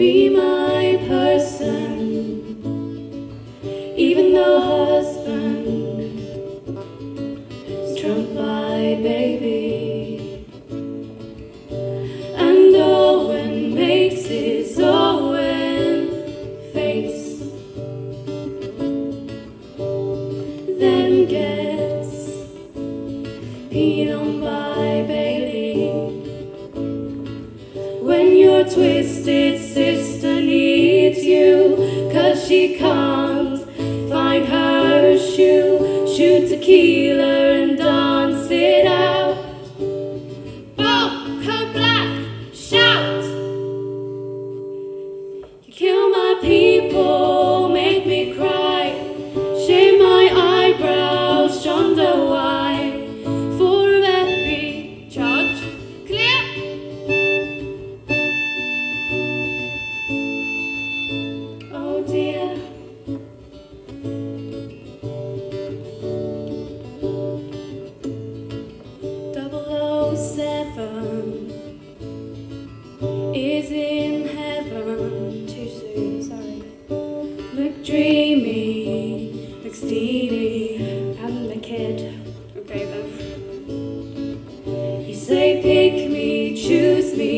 be my person, even though husband is trumped by baby, and Owen makes his Owen face, then gets peed on by Bailey. When your twisted sister needs you, 'cause she can't find her shoe, shoot tequila and dance it out. Bulk her black, shout. You kill my people, make me cry, shave my eyebrows, Shonda White, for every charge. Clear? Oh dear. 007 is in heaven. Too soon, sorry. Look dreamy, look steely, and the kid. Okay then. You say pick me, choose me,